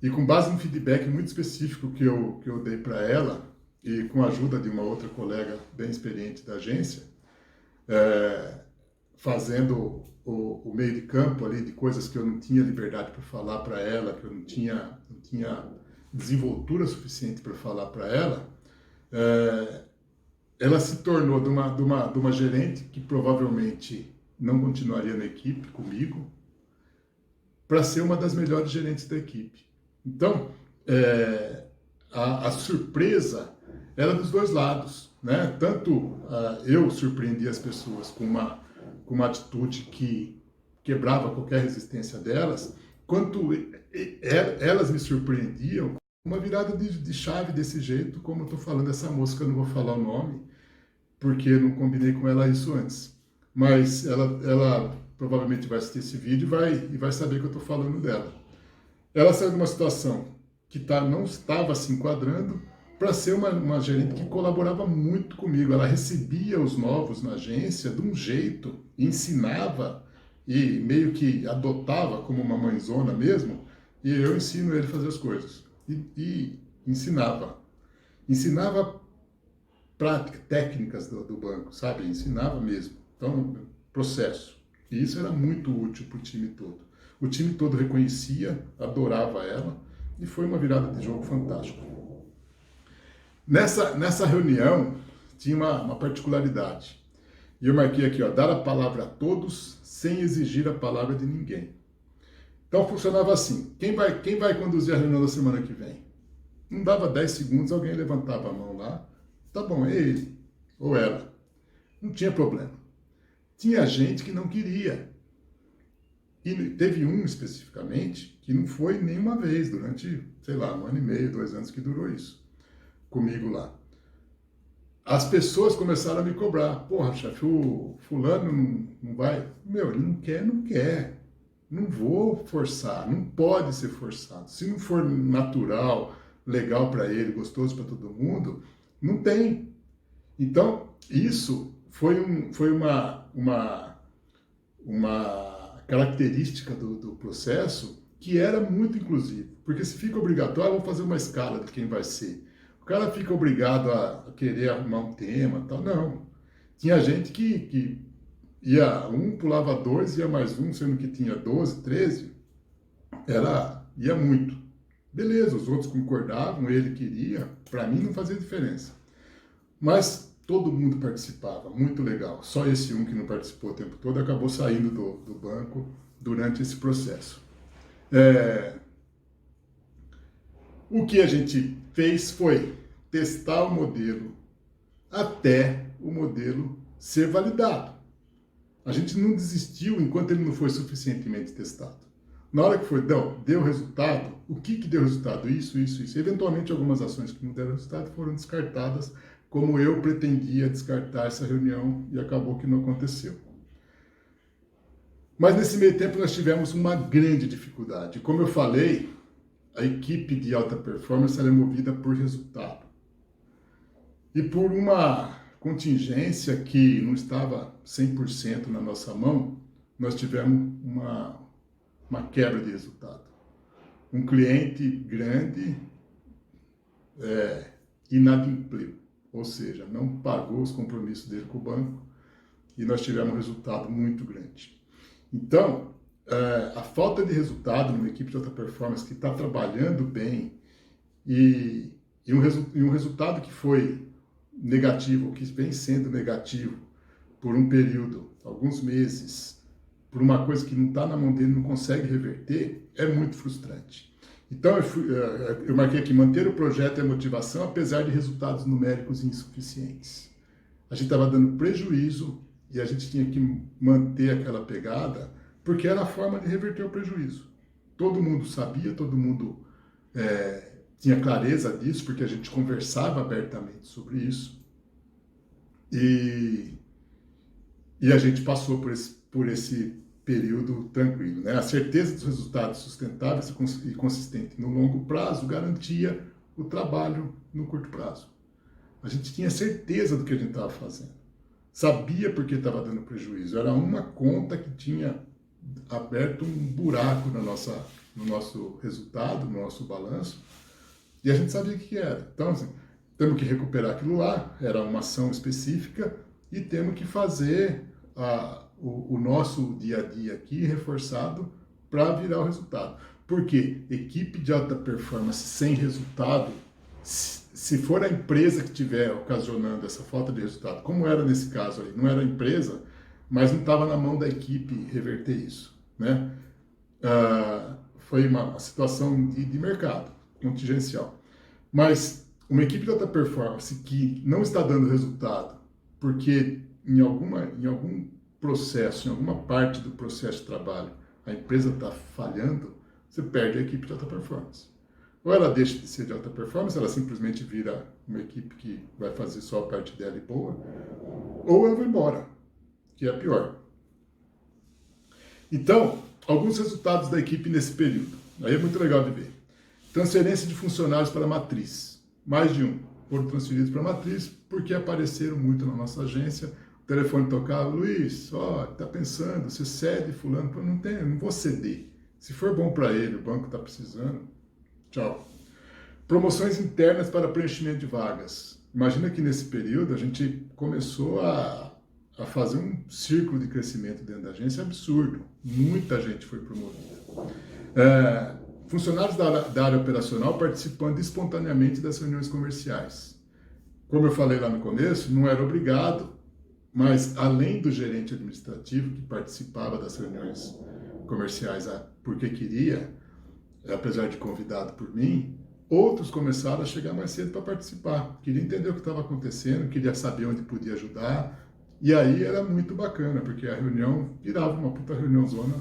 [SPEAKER 1] e com base no feedback muito específico que eu dei para ela, e com a ajuda de uma outra colega bem experiente da agência, fazendo o meio de campo ali de coisas que eu não tinha liberdade para falar para ela, que eu não tinha desenvoltura suficiente para falar para ela, ela se tornou de uma gerente que provavelmente não continuaria na equipe comigo, para ser uma das melhores gerentes da equipe. Então, a surpresa era dos dois lados, né? Tanto eu surpreendia as pessoas com uma atitude que quebrava qualquer resistência delas, quanto elas me surpreendiam com uma virada de chave desse jeito, como eu estou falando essa moça, que eu não vou falar o nome, porque eu não combinei com ela isso antes. Mas ela provavelmente vai assistir esse vídeo e vai saber que eu estou falando dela. Ela saiu de uma situação que não estava se enquadrando para ser uma gerente que colaborava muito comigo. Ela recebia os novos na agência de um jeito, ensinava e meio que adotava como uma mãezona mesmo, e eu ensino ele a fazer as coisas. E ensinava. Ensinava práticas, técnicas do banco, sabe? Ensinava mesmo. Então, processo. E isso era muito útil para o time todo. O time todo reconhecia, adorava ela, e foi uma virada de jogo fantástica. Nessa reunião, tinha uma particularidade. E eu marquei aqui, dar a palavra a todos, sem exigir a palavra de ninguém. Então, funcionava assim. Quem vai conduzir a reunião da semana que vem? Não dava 10 segundos, alguém levantava a mão lá. Tá bom, é ele ou ela. Não tinha problema. Tinha gente que não queria. E teve um especificamente que não foi nenhuma vez durante, sei lá, 1 ano e meio, 2 anos que durou isso, comigo lá. As pessoas começaram a me cobrar. Porra, chefe, o fulano não vai? Meu, ele não quer, não quer. Não vou forçar, não pode ser forçado. Se não for natural, legal para ele, gostoso para todo mundo, não tem. Então, isso foi uma característica do processo que era muito inclusivo. Porque se fica obrigatório, vou fazer uma escala de quem vai ser. O cara fica obrigado a querer arrumar um tema, tal. Não. Tinha gente que ia pulava 2, ia mais sendo que tinha 12, 13. Ia muito. Beleza, os outros concordavam, ele queria. Para mim não fazia diferença. Mas todo mundo participava, muito legal. Só esse que não participou o tempo todo acabou saindo do banco durante esse processo. O que a gente fez foi testar o modelo até o modelo ser validado. A gente não desistiu enquanto ele não foi suficientemente testado. Na hora que foi, deu resultado, o que deu resultado? Isso, isso, isso. Eventualmente, algumas ações que não deram resultado foram descartadas, como eu pretendia descartar essa reunião e acabou que não aconteceu. Mas nesse meio tempo nós tivemos uma grande dificuldade. Como eu falei, a equipe de alta performance ela é movida por resultado. E por uma contingência que não estava 100% na nossa mão, nós tivemos uma quebra de resultado. Um cliente grande inadimpliu, ou seja, não pagou os compromissos dele com o banco e nós tivemos um resultado muito grande. Então, a falta de resultado numa equipe de alta performance que está trabalhando bem e um resultado que foi negativo, que vem sendo negativo por um período, alguns meses, por uma coisa que não está na mão dele, não consegue reverter, é muito frustrante. Então, eu marquei aqui, manter o projeto e a motivação, apesar de resultados numéricos insuficientes. A gente estava dando prejuízo e a gente tinha que manter aquela pegada, porque era a forma de reverter o prejuízo. Todo mundo sabia, todo mundo tinha clareza disso, porque a gente conversava abertamente sobre isso. E a gente passou por esse período tranquilo, né? A certeza dos resultados sustentáveis e consistentes no longo prazo garantia o trabalho no curto prazo. A gente tinha certeza do que a gente estava fazendo. Sabia porque estava dando prejuízo. Era uma conta que tinha aberto um buraco no nosso resultado, no nosso balanço, e a gente sabia o que era. Então, assim, temos que recuperar aquilo lá, era uma ação específica, e temos que fazer o nosso dia a dia aqui reforçado para virar o resultado. Porque equipe de alta performance sem resultado, se for a empresa que estiver ocasionando essa falta de resultado, como era nesse caso aí, não era a empresa, mas não estava na mão da equipe reverter isso, né? Foi uma situação de mercado, contingencial. Mas uma equipe de alta performance que não está dando resultado, porque em algum processo, em alguma parte do processo de trabalho, a empresa está falhando, você perde a equipe de alta performance. Ou ela deixa de ser de alta performance, ela simplesmente vira uma equipe que vai fazer só a parte dela e boa, ou ela vai embora, que é a pior. Então, alguns resultados da equipe nesse período. Aí é muito legal de ver. Transferência de funcionários para a matriz. Mais de um foram transferidos para a matriz porque apareceram muito na nossa agência. O telefone tocava, Luiz, tá pensando, você cede fulano? Não vou ceder. Se for bom para ele, o banco está precisando, tchau. Promoções internas para preenchimento de vagas. Imagina que nesse período a gente começou a fazer um círculo de crescimento dentro da agência absurdo. Muita gente foi promovida. Funcionários da área operacional participando espontaneamente das reuniões comerciais. Como eu falei lá no começo, não era obrigado, mas além do gerente administrativo que participava das reuniões comerciais porque queria, apesar de convidado por mim, outros começaram a chegar mais cedo para participar. Queria entender o que estava acontecendo, queria saber onde podia ajudar. E aí era muito bacana, porque a reunião virava uma puta reuniãozona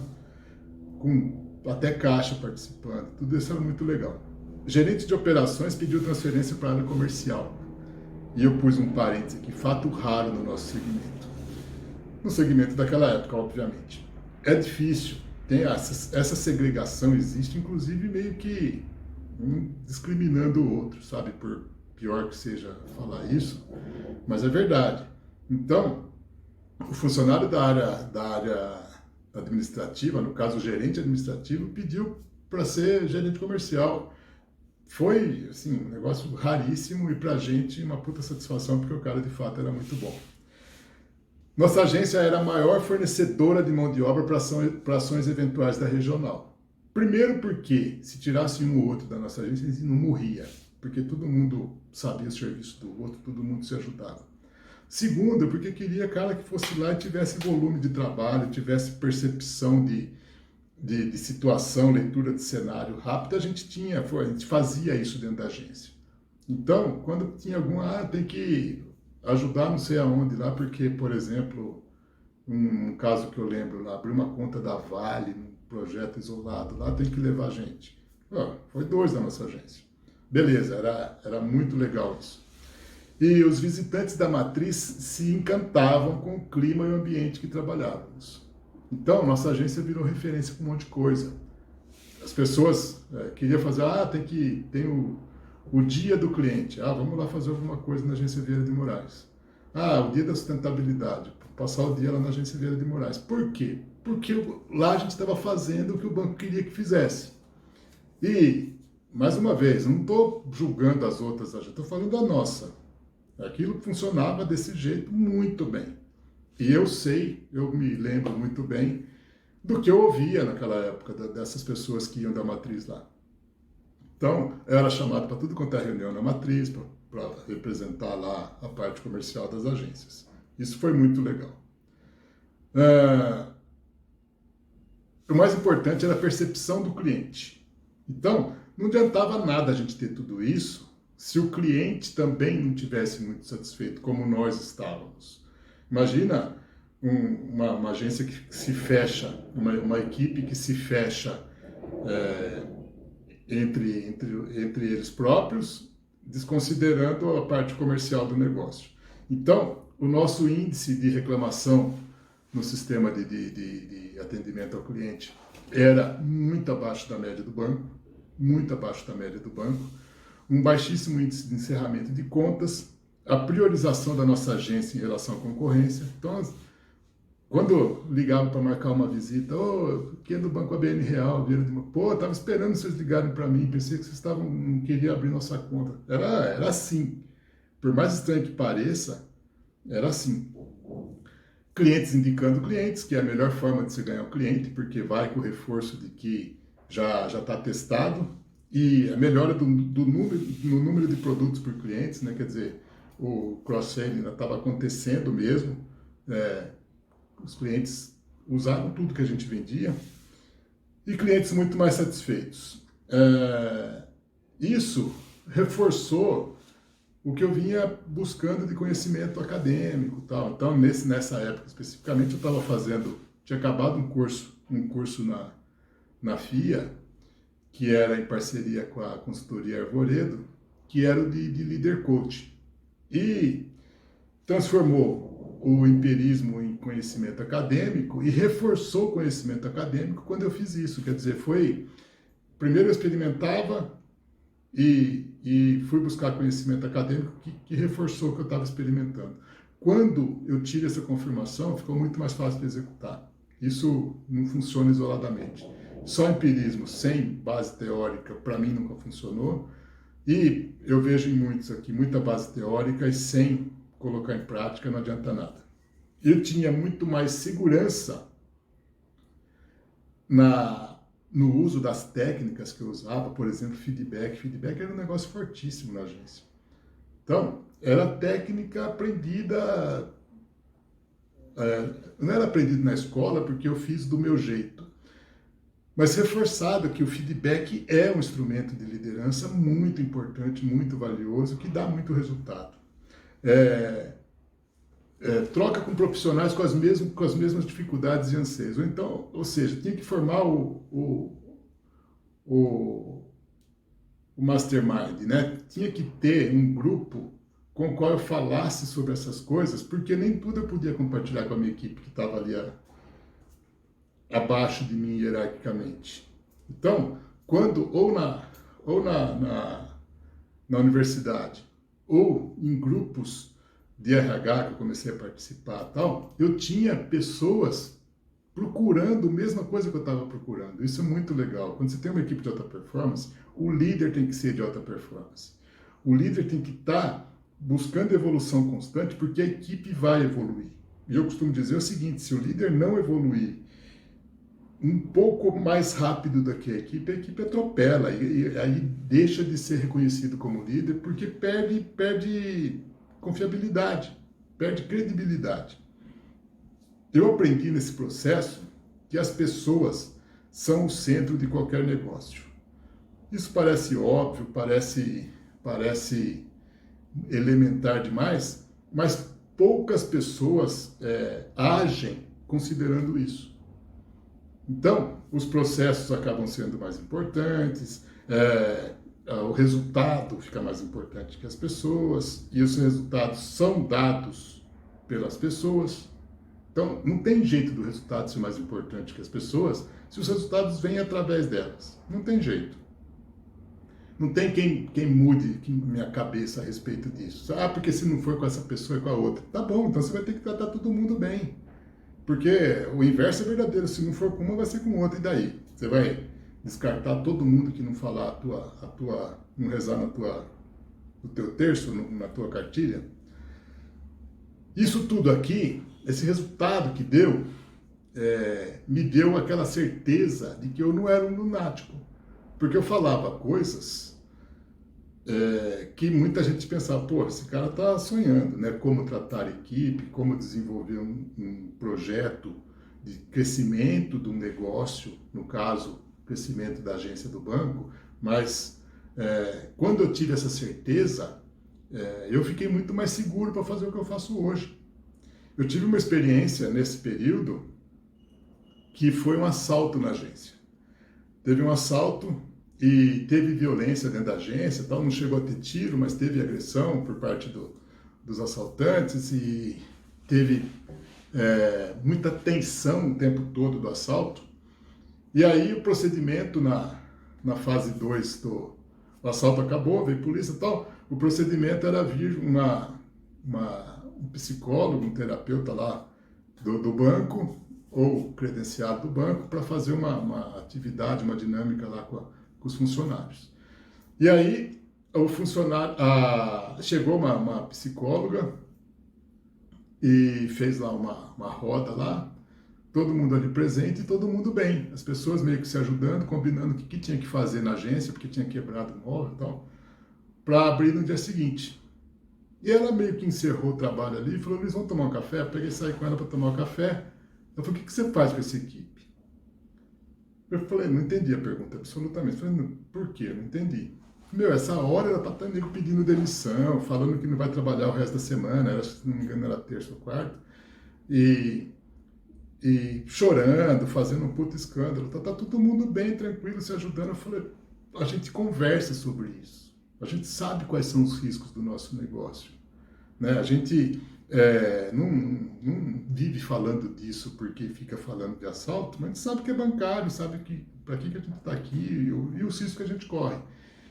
[SPEAKER 1] com até caixa participando. Tudo isso era muito legal. Gerente de operações pediu transferência para a área comercial. E eu pus um parênteses aqui, fato raro no nosso segmento. No segmento daquela época, obviamente. É difícil. Tem essa segregação existe, inclusive meio que um discriminando o outro, sabe? Por pior que seja falar isso, mas é verdade. Então, o funcionário da área administrativa, no caso o gerente administrativo, pediu para ser gerente comercial. Foi, assim, um negócio raríssimo e para a gente uma puta satisfação, porque o cara de fato era muito bom. Nossa agência era a maior fornecedora de mão de obra para ações eventuais da regional. Primeiro porque, se tirasse um ou outro da nossa agência, a gente não morria, porque todo mundo sabia o serviço do outro, todo mundo se ajudava. Segundo, porque queria cara que fosse lá e tivesse volume de trabalho, tivesse percepção de situação, leitura de cenário rápida, a gente fazia isso dentro da agência. Então, quando tinha tem que ajudar não sei aonde lá, porque, por exemplo, um caso que eu lembro lá, abrir uma conta da Vale, projeto isolado lá, tem que levar gente. Foi 2 da nossa agência. Beleza, era muito legal isso. E os visitantes da matriz se encantavam com o clima e o ambiente que trabalhávamos. Então, nossa agência virou referência para um monte de coisa. As pessoas queriam fazer, tem o dia do cliente. Vamos lá fazer alguma coisa na agência Vieira de Moraes. O dia da sustentabilidade. Passar o dia lá na agência Vieira de Moraes. Por quê? Porque lá a gente estava fazendo o que o banco queria que fizesse. E, mais uma vez, não estou julgando as outras agências, estou falando da nossa. Aquilo funcionava desse jeito muito bem. E eu me lembro muito bem do que eu ouvia naquela época, dessas pessoas que iam da matriz lá. Então, eu era chamado para tudo quanto é reunião na matriz, para representar lá a parte comercial das agências. Isso foi muito legal. O mais importante era a percepção do cliente. Então, não adiantava nada a gente ter tudo isso se o cliente também não tivesse muito satisfeito, como nós estávamos. Imagina uma agência que se fecha, uma equipe que se fecha entre eles próprios, desconsiderando a parte comercial do negócio. Então, o nosso índice de reclamação no sistema de atendimento ao cliente era muito abaixo da média do banco, um baixíssimo índice de encerramento de contas, a priorização da nossa agência em relação à concorrência. Então, quando ligavam para marcar uma visita, que é do Banco ABN Real, estava esperando vocês ligarem para mim, pensei que vocês não queriam abrir nossa conta. Era assim. Por mais estranho que pareça, era assim. Clientes indicando clientes, que é a melhor forma de você ganhar o cliente, porque vai com o reforço de que já está testado, e a melhora no número de produtos por clientes, né? Quer dizer, o cross-selling estava acontecendo mesmo, os clientes usaram tudo que a gente vendia, e clientes muito mais satisfeitos. Isso reforçou o que eu vinha buscando de conhecimento acadêmico e tal. Então, nessa época especificamente, eu estava tinha acabado um curso na FIA, que era em parceria com a consultoria Arvoredo, que era o de Leader Coach. E transformou o empirismo em conhecimento acadêmico e reforçou o conhecimento acadêmico quando eu fiz isso. Quer dizer, primeiro eu experimentava e fui buscar conhecimento acadêmico que reforçou o que eu estava experimentando. Quando eu tive essa confirmação, ficou muito mais fácil de executar. Isso não funciona isoladamente. Só empirismo sem base teórica, para mim, nunca funcionou. E eu vejo em muitos aqui muita base teórica e sem colocar em prática não adianta nada. Eu tinha muito mais segurança no uso das técnicas que eu usava, por exemplo, feedback. Feedback era um negócio fortíssimo na agência. Então, era técnica aprendida, não era aprendido na escola porque eu fiz do meu jeito, mas reforçado que o feedback é um instrumento de liderança muito importante, muito valioso, que dá muito resultado. Troca com profissionais com as mesmas dificuldades e anseios. Ou seja, tinha que formar o mastermind, né? Tinha que ter um grupo com o qual eu falasse sobre essas coisas, porque nem tudo eu podia compartilhar com a minha equipe que estava ali abaixo de mim hierarquicamente. Então, quando na universidade ou em grupos de RH que eu comecei a participar tal, eu tinha pessoas procurando a mesma coisa que eu estava procurando. Isso é muito legal. Quando você tem uma equipe de alta performance, o líder tem que ser de alta performance. O líder tem que estar buscando evolução constante, porque a equipe vai evoluir. E eu costumo dizer o seguinte: se o líder não evoluir um pouco mais rápido do que a equipe atropela, e aí deixa de ser reconhecido como líder, porque perde confiabilidade, perde credibilidade. Eu aprendi nesse processo que as pessoas são o centro de qualquer negócio. Isso parece óbvio, parece elementar demais, mas poucas pessoas agem considerando isso. Então, os processos acabam sendo mais importantes, o resultado fica mais importante que as pessoas, e os resultados são dados pelas pessoas. Então, não tem jeito do resultado ser mais importante que as pessoas se os resultados vêm através delas. Não tem jeito. Não tem quem mude minha cabeça a respeito disso. Ah, porque se não for com essa pessoa é com a outra. Tá bom, então você vai ter que tratar todo mundo bem. Porque o inverso é verdadeiro. Se não for com uma, vai ser com outra. E daí? Você vai descartar todo mundo que não falar não rezar no teu terço, na tua cartilha? Isso tudo aqui, esse resultado que deu, me deu aquela certeza de que eu não era um lunático. Porque eu falava coisas que muita gente pensava, pô, esse cara tá sonhando, né? Como tratar a equipe, como desenvolver um projeto de crescimento de um negócio, no caso, crescimento da agência do banco, mas quando eu tive essa certeza, eu fiquei muito mais seguro para fazer o que eu faço hoje. Eu tive uma experiência nesse período que foi um assalto na agência. Teve um assalto e teve violência dentro da agência, tal. Não chegou a ter tiro, mas teve agressão por parte dos assaltantes e teve muita tensão o tempo todo do assalto. E aí o procedimento na fase 2 o assalto acabou, veio polícia e tal, o procedimento era vir um psicólogo, um terapeuta lá do banco, ou credenciado do banco, para fazer uma atividade, uma dinâmica lá com os funcionários. E aí o funcionário, chegou uma psicóloga e fez lá uma roda lá, todo mundo ali presente e todo mundo bem. As pessoas meio que se ajudando, combinando o que tinha que fazer na agência, porque tinha quebrado o móvel e tal, para abrir no dia seguinte. E ela meio que encerrou o trabalho ali e falou, Luiz, vamos tomar um café? Eu peguei e saí com ela para tomar um café. Eu falei, o que você faz com essa equipe? Eu falei, não entendi a pergunta, absolutamente. Eu falei, por quê? Eu não entendi. Essa hora ela tá até nego pedindo demissão, falando que não vai trabalhar o resto da semana, se não me engano era terça ou quarta, e chorando, fazendo um puto escândalo. Tá todo mundo bem, tranquilo, se ajudando. Eu falei, a gente conversa sobre isso. A gente sabe quais são os riscos do nosso negócio. Né? A gente não vive falando disso porque fica falando de assalto, mas a gente sabe que é bancário, sabe para que a gente está aqui e os riscos que a gente corre.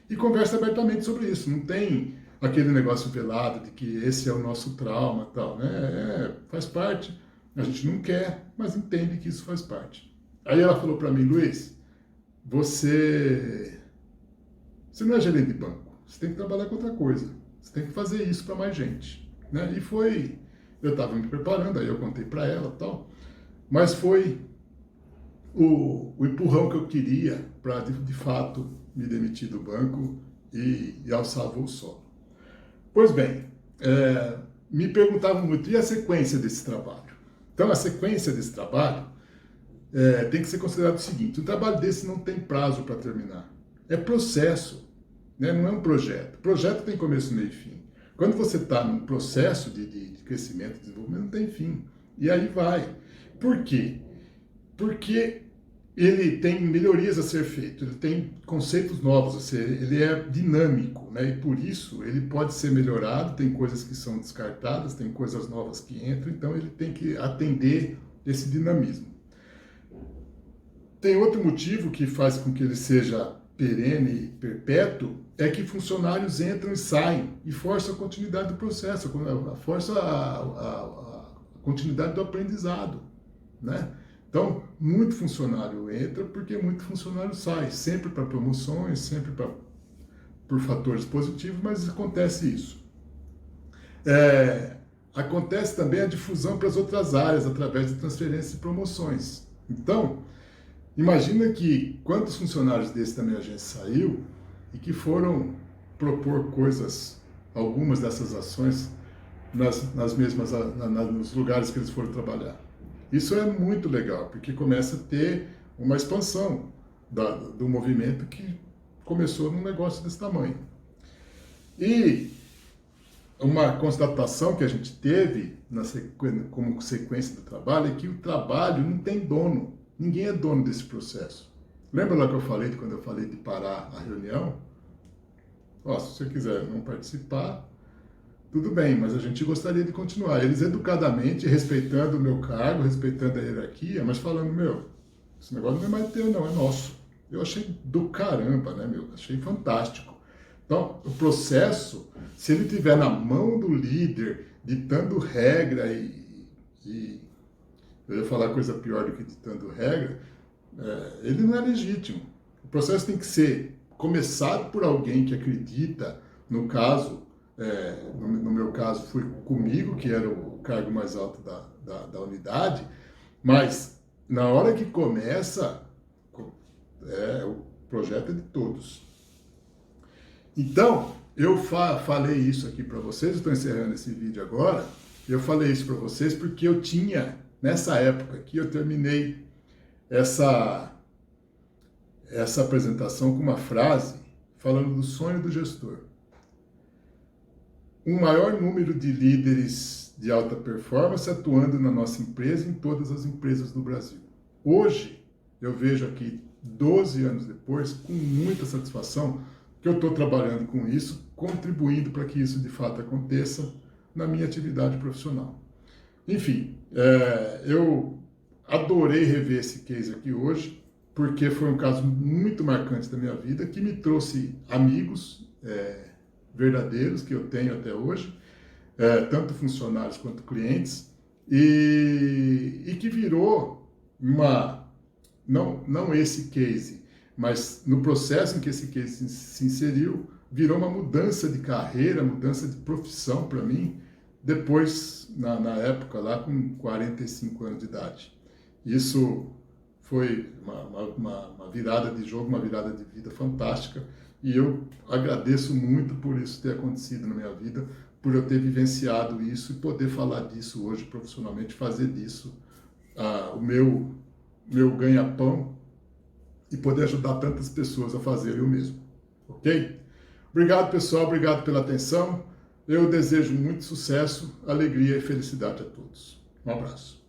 [SPEAKER 1] E conversa abertamente sobre isso. Não tem aquele negócio velado de que esse é o nosso trauma e tal. Né? Faz parte. A gente não quer, mas entende que isso faz parte. Aí ela falou para mim, Luiz, você não é gerente de banco. Você tem que trabalhar com outra coisa. Você tem que fazer isso para mais gente. Né? E foi... Eu estava me preparando, aí eu contei para ela e tal. Mas foi o empurrão que eu queria para, de fato, me demitir do banco e alçar voo solo. Pois bem, me perguntavam muito, e a sequência desse trabalho? Então, a sequência desse trabalho tem que ser considerado o seguinte, um trabalho desse não tem prazo para terminar. É processo. Né? Não é um projeto. Projeto tem começo, meio e fim. Quando você está num processo de crescimento, de desenvolvimento, não tem fim. E aí vai. Por quê? Porque ele tem melhorias a ser feitas, ele tem conceitos novos a ser, ele é dinâmico, né? E por isso ele pode ser melhorado, tem coisas que são descartadas, tem coisas novas que entram, então ele tem que atender esse dinamismo. Tem outro motivo que faz com que ele seja perene e perpétuo, é que funcionários entram e saem e força a continuidade do processo, força a continuidade do aprendizado, né? Então, muito funcionário entra porque muito funcionário sai, sempre para promoções, sempre por fatores positivos, mas acontece isso. Acontece também a difusão para as outras áreas através de transferências e promoções. Então, imagina que quantos funcionários desse da minha agência saiu e que foram propor coisas, algumas dessas ações, nos lugares que eles foram trabalhar. Isso é muito legal, porque começa a ter uma expansão do movimento que começou num negócio desse tamanho. E uma constatação que a gente teve como sequência do trabalho é que o trabalho não tem dono. Ninguém é dono desse processo. Lembra lá que eu falei, quando eu falei de parar a reunião? Ó, se você quiser não participar, tudo bem, mas a gente gostaria de continuar. Eles educadamente, respeitando o meu cargo, respeitando a hierarquia, mas falando, meu, esse negócio não é mais teu, não, é nosso. Eu achei do caramba, né, meu? Achei fantástico. Então, o processo, se ele estiver na mão do líder, ditando regra e eu ia falar coisa pior do que ditando regra, ele não é legítimo. O processo tem que ser começado por alguém que acredita, no caso, no meu caso foi comigo, que era o cargo mais alto da unidade, mas na hora que começa, o projeto é de todos. Então, eu falei isso aqui para vocês, estou encerrando esse vídeo agora, eu falei isso para vocês porque eu tinha, nessa época aqui, eu terminei essa apresentação com uma frase falando do sonho do gestor. Um maior número de líderes de alta performance atuando na nossa empresa e em todas as empresas do Brasil. Hoje, eu vejo aqui, 12 anos depois, com muita satisfação, que eu estou trabalhando com isso, contribuindo para que isso de fato aconteça na minha atividade profissional. Enfim, eu adorei rever esse case aqui hoje, porque foi um caso muito marcante da minha vida, que me trouxe amigos verdadeiros que eu tenho até hoje, tanto funcionários quanto clientes, e que virou não esse case, mas no processo em que esse case se inseriu, virou uma mudança de carreira, mudança de profissão para mim, depois, na época lá, com 45 anos de idade. Isso foi uma virada de jogo, uma virada de vida fantástica, e eu agradeço muito por isso ter acontecido na minha vida, por eu ter vivenciado isso e poder falar disso hoje profissionalmente, fazer disso o meu ganha-pão e poder ajudar tantas pessoas a fazerem o mesmo, ok? Obrigado, pessoal, obrigado pela atenção. Eu desejo muito sucesso, alegria e felicidade a todos. Um abraço.